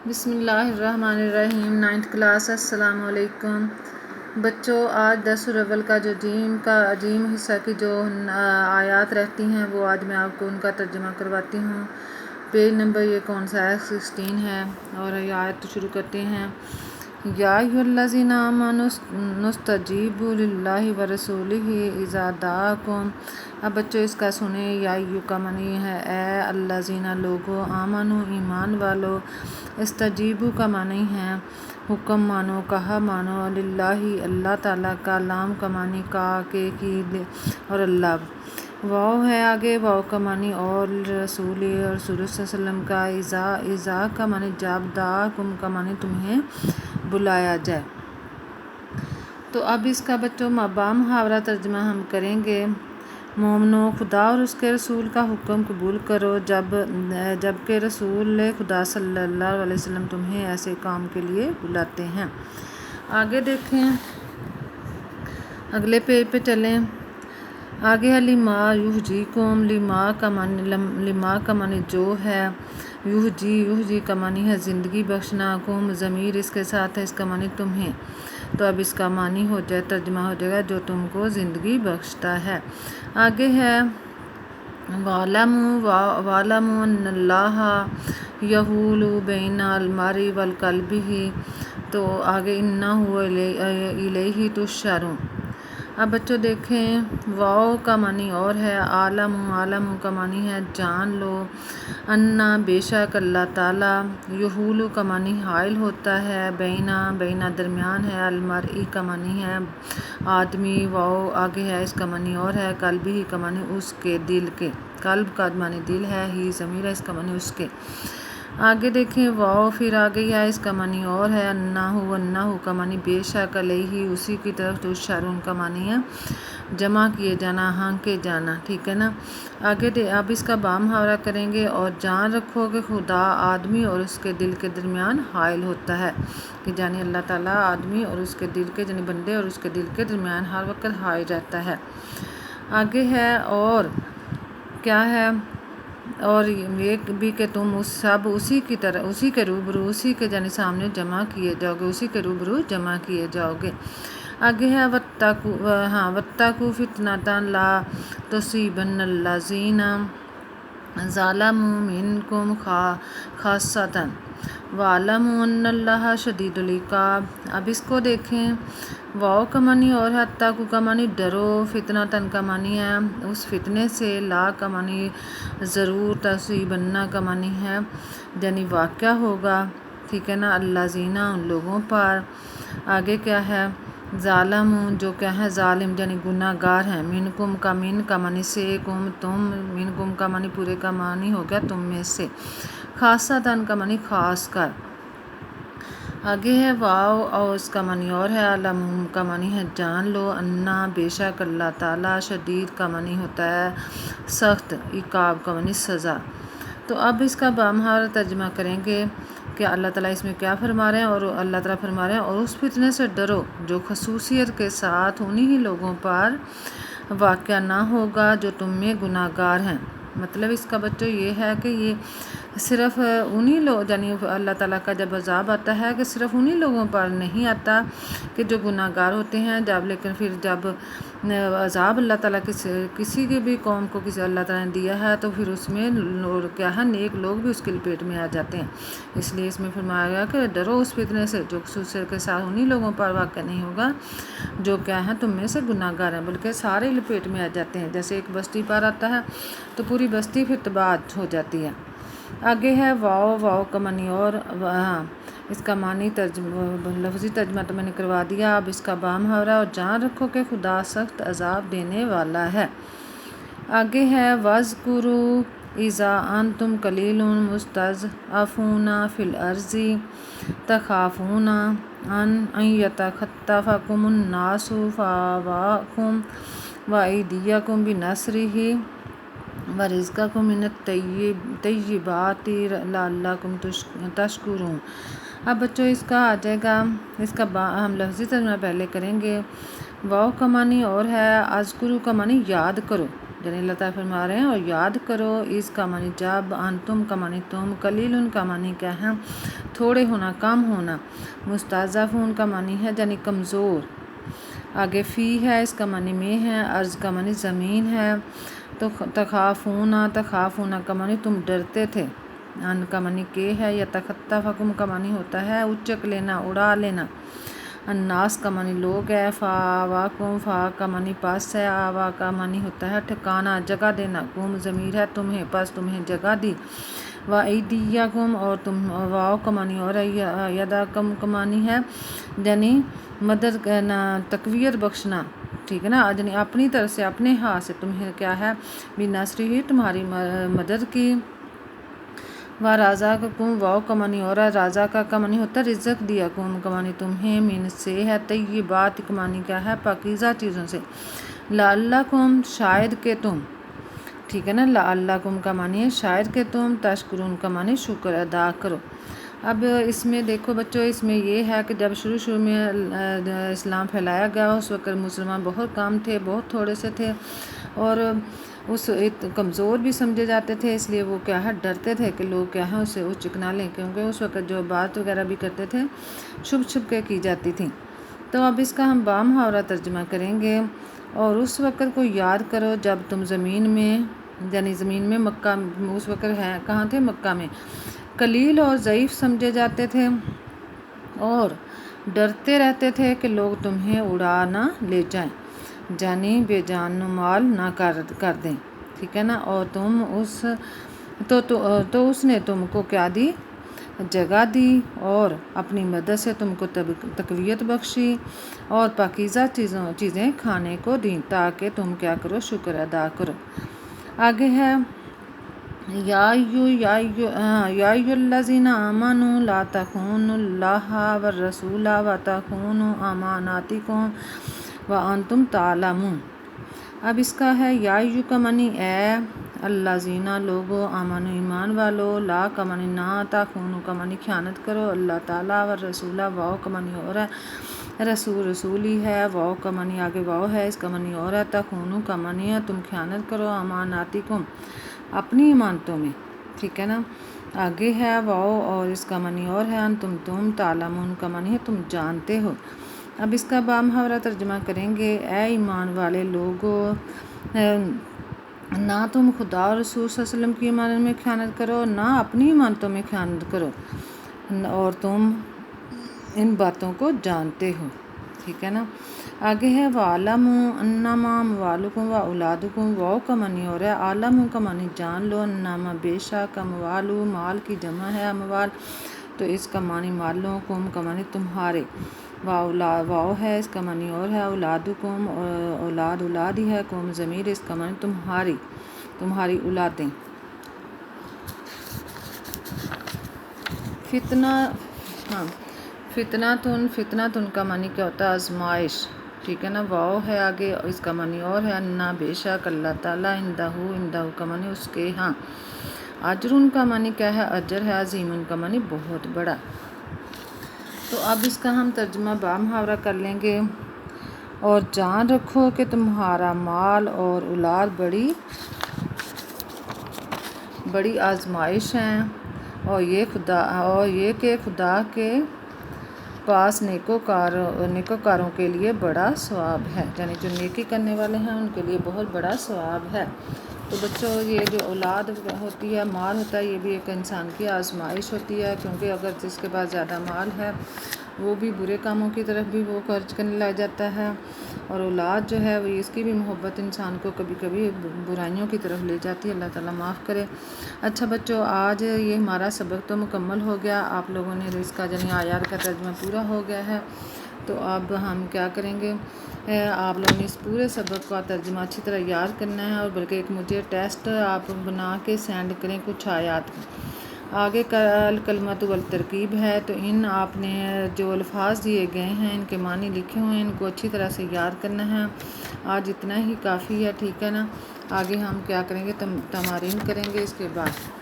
بسم اللہ الرحمن الرحیم، 9th کلاس۔ السلام علیکم بچوں۔ آج درس الاول کا جو عجیم حصہ کی جو آیات رہتی ہیں وہ آج میں آپ کو ان کا ترجمہ کرواتی ہوں۔ پیج نمبر یہ کون سا ہے؟ 16 ہے، اور یہ آیت شروع کرتے ہیں۔ یا ایھا الذین آمنوا استجیبوا للہ ورسولہ اذا دعاکم۔ اب بچوں اس کا سنیں۔ یا ایھا کا معنی ہے اے الذین لوگو، آمنو ایمان والو، استجیبوا کا معنی ہے حکم مانو، کہا مانو، للہ اللہ تعالیٰ کا، لام کا معنی کا کے کی اور اللہ، واو ہے آگے، واو کا معنی اور، رسول اور رسول صلی اللہ علیہ وسلم کا، اذا کا معنی جب، دعاکم کا معنی تمہیں بلایا جائے۔ تو اب اس کا بچوں بامحاورہ ترجمہ ہم کریں گے۔ مومنو، خدا اور اس کے رسول کا حکم قبول کرو جب کہ رسول خدا صلی اللہ علیہ وسلم تمہیں ایسے کام کے لیے بلاتے ہیں۔ آگے دیکھیں، اگلے پیج پہ چلیں۔ آگے ہے لما یحییکم، لما کا معنی جو ہے، یحیی کا معنی ہے زندگی بخشنا، کم ضمیر اس کے ساتھ ہے، اس کا معنی تمہیں۔ تو اب اس کا معنی ہو جائے، ترجمہ ہو جائے گا جو تم کو زندگی بخشتا ہے۔ آگے ہے وَاعْلَمُوا أَنَّ اللَّهَ يَحُولُ بَيْنَ الْمَرْءِ وَقَلْبِهِ۔ تو آگے إِنَّهُ إِلَيْهِ تُحْشَرُونَ۔ اب بچوں دیکھیں، واو کا معنی اور ہے، عالم کا معنی ہے جان لو، انا بے شک اللہ تعالیٰ، یحول کا معنی حائل ہوتا ہے، بینا درمیان ہے، المرئی کا معنی ہے آدمی، واو آگے ہے اس کا معنی اور ہے، قلبی کا معنی اس کے دل کے، قلب کا معنی دل ہے، ہی ضمیر ہے اس کا معنی اس کے۔ آگے دیکھیں، واو پھر آگے ہے اس کا معنی اور ہے، انہ کا معنی بے شک، علیہ اسی کی طرف، تحشرون کا معنی ہے جمع کیے جانا، ہانکے جانا، ٹھیک ہے نا۔ آگے اب اس کا بامحاورہ کریں گے، اور جان رکھو کہ خدا آدمی اور اس کے دل کے درمیان حائل ہوتا ہے، کہ یعنی اللہ تعالیٰ آدمی اور اس کے دل کے، یعنی بندے اور اس کے دل کے درمیان ہر وقت حائل رہتا ہے۔ آگے ہے اور کیا ہے، اور یہ بھی کہ تم سب اسی کی طرح، اسی کے روبرو، اسی کے یعنی سامنے جمع کیے جاؤ گے، اسی کے روبرو جمع کیے جاؤ گے۔ آگے ہے وَاتَّقُوا فِتْنَةً لَا تُصِيبَنَّ الَّذِينَ ظَلَمُوا مِنكُمْ خَاصَّةً وَاعْلَمُوا أَنَّ اللَّهَ شَدِيدُ الْعِقَابِ۔ اب اس کو دیکھیں، واو کا معنی اور ہے، اتقوا کا معنی ڈرو، فتنتاً کا معنی ہے اس فتنے سے، لا کا معنی ضرور، تصیبنا کا معنی ہے یعنی واقعہ ہوگا، ٹھیک ہے نا، الذین ان لوگوں پر۔ آگے کیا ہے، ظالم جو کیا ہے، ظالم یعنی گناہ گار ہیں، منکم کا من کا معنی سے، کم تم، منکم کا معنی پورے کا معنی ہو گیا تم میں سے، خاصتاً کا معنی خاص کر۔ آگے ہے واو اور اس کا معنی اور ہے، علم کا معنی ہے جان لو، انا بے شک اللہ تعالیٰ، شدید کا معنی ہوتا ہے سخت، عقاب کا معنی سزا۔ تو اب اس کا بامحاورہ ترجمہ کریں گے کہ اللہ تعالیٰ اس میں کیا فرما رہے ہیں، اور اللہ تعالیٰ فرما رہے ہیں اور اس فتنے سے ڈرو جو خصوصیت کے ساتھ انہی ہی لوگوں پر واقع نہ ہوگا جو تم میں گناہ گار ہیں۔ مطلب اس کا بچوں یہ ہے کہ یہ صرف انہی لوگ، یعنی اللہ تعالیٰ کا جب عذاب آتا ہے کہ صرف انہی لوگوں پر نہیں آتا کہ جو گناہ گار ہوتے ہیں، لیکن پھر جب عذاب اللہ تعالیٰ کسی کی بھی قوم کو کسی اللہ تعالیٰ نے دیا ہے تو پھر اس میں کیا ہے، نیک لوگ بھی اس کی لپیٹ میں آ جاتے ہیں۔ اس لیے اس میں فرمایا گیا کہ ڈرو اس فتنے سے جو خصوصیت کے ساتھ انہی لوگوں پر واقع نہیں ہوگا جو کیا ہے تم میں سے گناہ گار ہیں، بلکہ سارے لپیٹ میں آ جاتے ہیں۔ جیسے ایک بستی پر آتا ہے تو پوری بستی پھر تباہ ہو جاتی ہے۔ آگے ہے واو کا معنی اور، اس کا معنی لفظی ترجمہ تو میں نے کروا دیا، اب اس کا بامحاورہ، اور جان رکھو کہ خدا سخت عذاب دینے والا ہے۔ آگے ہے وَاذْكُرُوا إِذَا أَنْتُمْ قَلِيلٌ مُسْتَضْعَفُونَ فِي الْأَرْضِ تَخَافُونَ أَنْ يَتَخَطَّفَكُمُ النَّاسُ فَآوَاكُمْ وَأَيْدِيَكُمْ بِنَصْرِهِ وَرَزَقَكُم مِّنَ الطَّيِّبَاتِ لَعَلَّكُمْ تَشْكُرُونَ۔ اب بچوں اس کا آ جائے گا، اس کا ہم لفظی ترجمہ پہلے کریں گے۔ واو کا معنی اور ہے، اذکرو کا معنی یاد کرو، یعنی اللہ تعالیٰ فرما رہے ہیں اور یاد کرو، اس کا معنی جب، انتم کا معنی تم، قلیل کا معنی کیا ہے، تھوڑے ہونا، کم ہونا، مستضعفون کا معنی ہے یعنی کمزور، آگے فی ہے اس کا معنی میں ہے، ارض کا معنی زمین ہے، تو تخافون کا معنی تم ڈرتے تھے، ان کا معنی کے ہے، یا تخطفکم کا معنی ہوتا ہے اچک لینا، اڑا لینا، الناس کا معنی لوگ ہے، فآواکم، فا کا معنی پاس ہے، آوا کا معنی ہوتا ہے ٹھکانہ، جگہ دینا، کم ضمیر ہے تمہیں، پس تمہیں جگہ دی، وَأَيْدِيَکُمْ اور تم، واو کا معنی اور ہے، یدکم کا معنی ہے یعنی مدد کرنا، تقویت بخشنا، ٹھیک ہے نا، یعنی اپنی طرف سے، اپنے ہاتھ سے تمہیں کیا ہے، بِنَصْرِهِ تمہاری مدد کی، وَرَزَقَکُم واو کا معنی اور ہے، رازق کا معنی ہوتا ہے رزق دیا، کم کا معنی تمہیں، من سے ہے، طیبات کا معنی کیا ہے، پاکیزہ چیزوں سے، لعلکم شاید کہ تم، ٹھیک ہے نا، لعلکم کا معنی ہے شاید کہ تم، تشکرون کا معنی شکر ادا کرو۔ اب اس میں دیکھو بچوں، اس میں یہ ہے کہ جب شروع میں اسلام پھیلایا گیا، اس وقت مسلمان بہت کم تھے، بہت تھوڑے سے تھے، اور اس کمزور بھی سمجھے جاتے تھے، اس لیے وہ کیا ہے، ڈرتے تھے کہ لوگ کیا ہے اسے اچک نہ لیں، کیونکہ اس وقت جو بات وغیرہ بھی کرتے تھے چھپ چھپ کے کی جاتی تھی۔ تو اب اس کا ہم بامحاورہ ترجمہ کریں گے، اور اس وقت کو یاد کرو جب تم زمین میں، یعنی زمین میں، مکہ اس وقت ہے کہاں تھے، مکہ میں، قلیل اور ضعیف سمجھے جاتے تھے، اور ڈرتے رہتے تھے کہ لوگ تمہیں اڑا نہ لے جائیں، یعنی بے جان و مال نہ کر دیں، ٹھیک ہے نا، اور تم تو اس نے تم کو کیا دی، جگہ دی، اور اپنی مدد سے تم کو تقویت بخشی، اور پاکیزہ چیزیں کھانے کو دیں، تاکہ تم کیا کرو، شکر ادا کرو۔ آگے ہے، یا ایھا الذین آمنوا لا تخونوا اللہ والرسول وتخونوا اماناتکم وانتم تعلمون۔ اب اس کا ہے، یا ایھا کا معنی اے، الذین لوگو، آمنوا ایمان والو، لا کا معنی نہ، تخونوا کا معنی خیانت کرو، اللہ تعالیٰ، والرسول واو کا معنی اور ہے، رسول ہی ہے، واو کا معنی آگے واو ہے، اس کا معنی اور ہے، تخونوا کا معنی ہے تم خیانت کرو، اماناتکم اپنی امانتوں میں، ٹھیک ہے نا، آگے ہے واو اور اس کا معنی اور ہے، تم تعلمون کا معنی ہے تم جانتے ہو۔ اب اس کا بامحاورہ ترجمہ کریں گے، اے ایمان والے لوگو، نہ تم خدا اور رسول صلی اللہ علیہ وسلم کی امانت میں خیانت کرو، نہ اپنی امانتوں میں خیانت کرو، اور تم ان باتوں کو جانتے ہو، ٹھیک ہے نا، آگے ہے، وَاعْلَمُوا أَنَّمَا أَمْوَالُكُمْ وَأَوْلَادُكُمْ واو کا معنی اور ہے، عالم کا معنی جان لو، انما بے شک، اموال مال کی جمع ہے اموال، تو اس کا معنی مالوں، کم کا معنی تمہارے، واو ہے اس کا معنی اور ہے، اولادکم اولاد ہی ہے، کم ضمیر اس کا معنی تمہاری اولادیں۔ فتنہ کا معنی کیا ہوتا ہے، آزمائش، ٹھیک ہے نا، واو ہے آگے، اس کا معنی اور ہے، انا بے شک، اللہ تعالیٰ، عندہ کا معنی اس کے ہاں، اجرن کا معنی کیا ہے، اجر ہے، عظیم کا معنی بہت بڑا۔ تو اب اس کا ہم ترجمہ بامحاورہ کر لیں گے، اور جان رکھو کہ تمہارا مال اور اولاد بڑی آزمائش ہیں، اور یہ کہ خدا کے پاس نیکوکاروں کے لیے بڑا ثواب ہے، یعنی جو نیکی کرنے والے ہیں ان کے لیے بہت بڑا ثواب ہے۔ تو بچوں، یہ جو اولاد ہوتی ہے، مال ہوتا ہے، یہ بھی ایک انسان کی آزمائش ہوتی ہے، کیونکہ اگر جس کے پاس زیادہ مال ہے وہ بھی برے کاموں کی طرف بھی وہ خرچ کرنے لگ جاتا ہے، اور اولاد جو ہے وہ اس کی بھی محبت انسان کو کبھی کبھی برائیوں کی طرف لے جاتی ہے، اللہ تعالیٰ معاف کرے۔ اچھا بچوں، آج یہ ہمارا سبق تو مکمل ہو گیا، آپ لوگوں نے اس کا یعنی آیات کا ترجمہ پورا ہو گیا ہے، تو اب ہم کیا کریں گے، آپ لوگوں نے اس پورے سبق کا ترجمہ اچھی طرح یاد کرنا ہے، اور بلکہ ایک مجھے ٹیسٹ آپ بنا کے سینڈ کریں کچھ آیات۔ آگے الکلمۃ والترکیب ہے، تو آپ نے جو الفاظ دیے گئے ہیں ان کے معنی لکھے ہوئے ہیں، ان کو اچھی طرح سے یاد کرنا ہے۔ آج اتنا ہی کافی ہے، ٹھیک ہے نا، آگے ہم کیا کریں گے، تمارین کریں گے اس کے بعد۔